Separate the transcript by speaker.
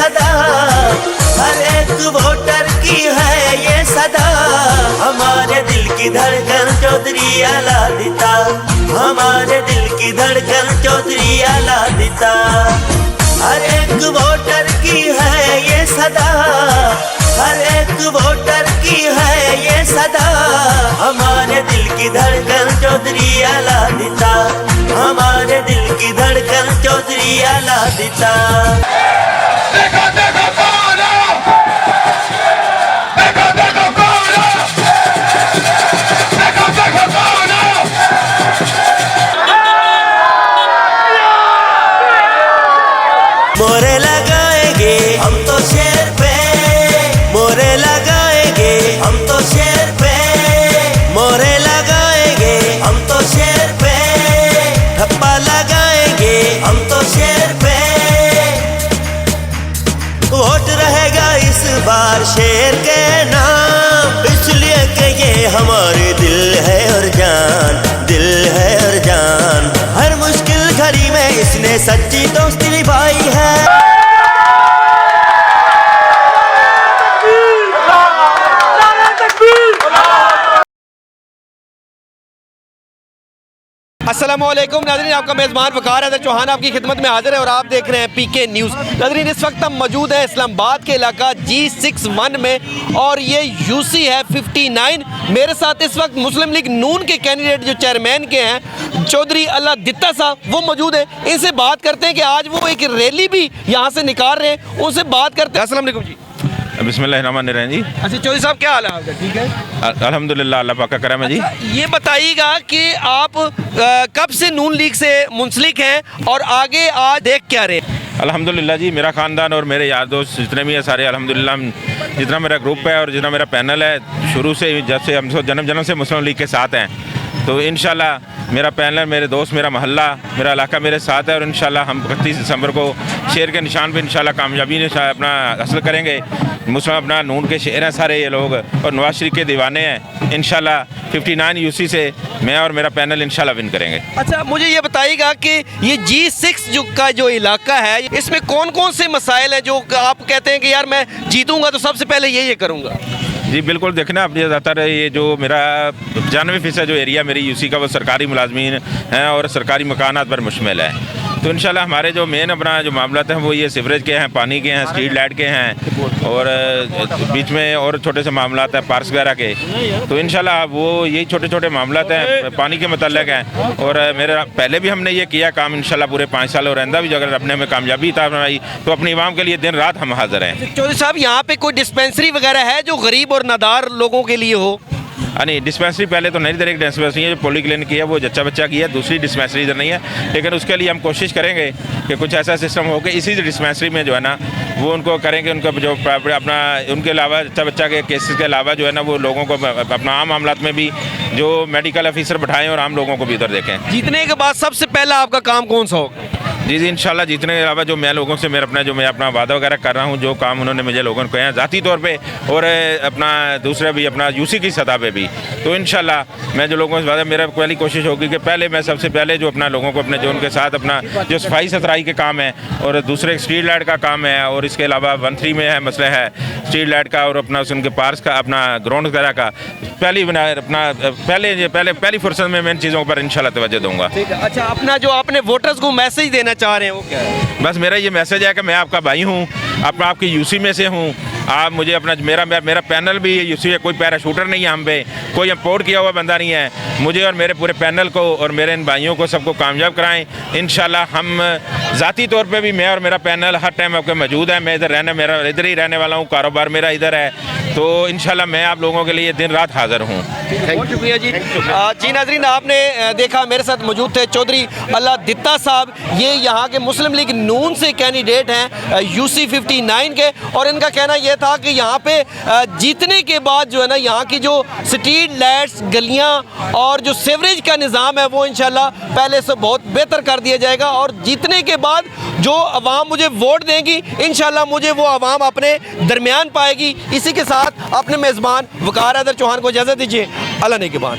Speaker 1: सदा, हर एक वोटर की है ये सदा। हमारे दिल की धड़कन चौधरी अलादिता, हमारे दिल की धड़कन चौधरी अलादिता। हर एक वोटर की है ये सदा, हर एक वोटर की है ये सदा। हमारे दिल की धड़कन चौधरी अलादिता, हमारे दिल की धड़कन चौधरी अलादिता।
Speaker 2: देखो देखो कौन हो, देखो देखो कौन हो, देखो देखो कौन हो।
Speaker 1: मोरे लगाएंगे हम तो शेर पे, मोरे लगाएंगे हम तो शेर पे, मोरे लगाएंगे हम तो शेर पे, ठप्पा लगाएंगे हम तो शेर पे। वोट रहेगा इस बार शेर के नाम, इसलिए कि ये हमारे दिल है और जान, दिल है और जान। हर मुश्किल घड़ी में इसने सच्ची दोस्ती निभाई है।
Speaker 3: अस्सलामुअलैकुम नाज़रीन, आपका मेज़बान वकार हैदर चौहान आपकी खिदमत में हाजिर है और आप देख रहे हैं पीके न्यूज़। नाज़रीन, इस वक्त हम मौजूद है इस्लामाबाद के इलाका G61 में और ये यूसी है 59। मेरे साथ इस वक्त मुस्लिम लीग नून के कैंडिडेट जो चेयरमैन के हैं चौधरी अलादिता साहब, वो मौजूद है। इनसे बात करते हैं कि आज वो एक रैली भी यहाँ से निकाल रहे हैं, उनसे बात करते हैं। अस्सलाम वालेकुम जी।
Speaker 4: बिस्मिल्लाहिर्रहमानिर्रहीम जी।
Speaker 3: अच्छा चौधरी साहब, क्या हाल है आपका? ठीक है
Speaker 4: अल्हम्दुलिल्लाह, अल्लाह पाक का करम है जी।
Speaker 3: अच्छा, ये बताइएगा कि आप कब से नून लीग से मुंसलिक हैं और आगे आज देख क्या रहे हैं?
Speaker 4: अल्हम्दुलिल्लाह जी, मेरा ख़ानदान और मेरे यार दोस्त जितने भी हैं सारे अल्हम्दुलिल्लाह, जितना मेरा ग्रुप है और जितना मेरा पैनल है, शुरू से जब से हम जन्म से मुस्लिम लीग के साथ हैं। तो इंशाल्लाह मेरा पैनल, मेरे दोस्त, मेरा मोहल्ला, मेरा इलाका मेरे साथ है और इंशाल्लाह हम 31 दिसंबर को शेर के निशान पे इंशाल्लाह कामयाबी ने अपना हासिल करेंगे। मुस्लिम अपना नून के शेर हैं सारे ये लोग और नवाज शरीफ के दीवाने हैं। इंशाल्लाह 59 यूसी से मैं और मेरा पैनल इंशाल्लाह विन करेंगे।
Speaker 3: अच्छा, मुझे ये बताइएगा कि ये G6 का जो इलाका है, इसमें कौन कौन से मसाइल हैं जो आप कहते हैं कि यार मैं जीतूंगा तो सबसे पहले ये करूँगा?
Speaker 4: जी बिल्कुल, देखना आप ज़्यादातर ये जो मेरा 95% जो एरिया मेरी यूसी का वो सरकारी मुलाजमीन हैं और सरकारी मकानात पर मुश्तमिल है। तो इंशाल्लाह हमारे जो मेन अपना जो मामला हैं वो ये सीवरेज के हैं, पानी के हैं, स्ट्रीट लाइट के हैं और बीच में और छोटे से मामला हैं पार्क्स वगैरह के। तो इंशाल्लाह वो यही छोटे छोटे मामला हैं पानी के मतलब हैं। और मेरा पहले भी हमने ये किया काम इंशाल्लाह पूरे 5 साल और आइंदा भी अगर अपने में कामयाबी था बनाई तो अपनी आवाम के लिए दिन रात हम हाजिर हैं।
Speaker 3: चौधरी साहब, यहाँ पे कोई डिस्पेंसरी वगैरह है जो गरीब और नादार लोगों के लिए हो?
Speaker 4: नहीं, डिस्पेंसरी पहले तो नहीं, इधर एक डिस्पेंसरी है जो पोली क्लिनिक की है, वो जच्चा बच्चा की है, दूसरी डिस्पेंसरी इधर नहीं है। लेकिन उसके लिए हम कोशिश करेंगे कि कुछ ऐसा सिस्टम हो कि इसी डिस्पेंसरी में जो है ना वो उनको करेंगे, उनको जो अपना उनके अलावा जच्चा बच्चा के केसेस के अलावा जो है ना वो लोगों को अपना आम मामलात में भी जो मेडिकल ऑफिसर बैठाएँ और आम लोगों को भी उधर देखें।
Speaker 3: जीतने के बाद सबसे पहला आपका काम कौन सा होगा?
Speaker 4: जी इंशाल्लाह जीतने के अलावा जो मैं लोगों से जो मैं अपना वादा वगैरह कर रहा हूँ, जो काम उन्होंने मुझे लोगों को कहा ज़ाती तौर पे और अपना दूसरा भी अपना यूसी की सतह पे भी, तो इंशाल्लाह मैं जो लोगों से वादा, मेरा पहली कोशिश होगी कि पहले मैं सबसे पहले जो अपना लोगों को अपने जो उनके साथ अपना जो सफाई सुथराई के काम है और दूसरे स्ट्रीट लाइट का काम है और इसके अलावा 13 में है मसला है स्ट्रीट लाइट का और अपना उनके पार्क का अपना ग्राउंड वगैरह का पहली बनाए अपना पहली फुर्सत में मैं इन चीज़ों पर इंशाल्लाह तवज्जो दूँगा।
Speaker 3: ठीक है। अच्छा, अपना जो आपने वोटर्स को मैसेज देना चाह रहे हैं वो क्या है?
Speaker 4: बस मेरा ये मैसेज है कि मैं आपका भाई हूँ, आपकी यूसी में से हूँ। आप मुझे अपना मेरा पैनल भी यूसी है, कोई पैराशूटर नहीं है हम पे, कोई इम्पोर्ट किया हुआ बंदा नहीं है। मुझे और मेरे पूरे पैनल को और मेरे इन भाइयों को सबको कामयाब कराएं इंशाल्लाह। हम ज़ाती तौर पे भी मैं और मेरा पैनल हर टाइम आपके मौजूद है। मैं इधर ही रहने वाला हूँ, कारोबार मेरा इधर है, तो इंशाल्लाह मैं आप लोगों के लिए दिन रात हाज़िर हूँ।
Speaker 3: बहुत शुक्रिया जी। जी नाज़रीन, आपने देखा मेरे साथ मौजूद थे चौधरी अलादिता साहब। ये यहाँ के मुस्लिम लीग नून से कैंडिडेट हैं यूसी 59 के, और इनका कहना यह था कि यहाँ पे जीतने के बाद जो है ना यहाँ की जो स्ट्रीट लाइट्स, गलियाँ और जो सीवरेज का निज़ाम है वो इंशाल्लाह पहले से बहुत बेहतर कर दिया जाएगा। और जीतने के बाद जो आवाम मुझे वोट देगी इंशाल्लाह मुझे वो आवाम अपने दरमियान पाएगी। इसी के साथ अपने मेज़बान वकार हैदर चौहान को इजाज़त दीजिए। अल्लाह ने के बाद।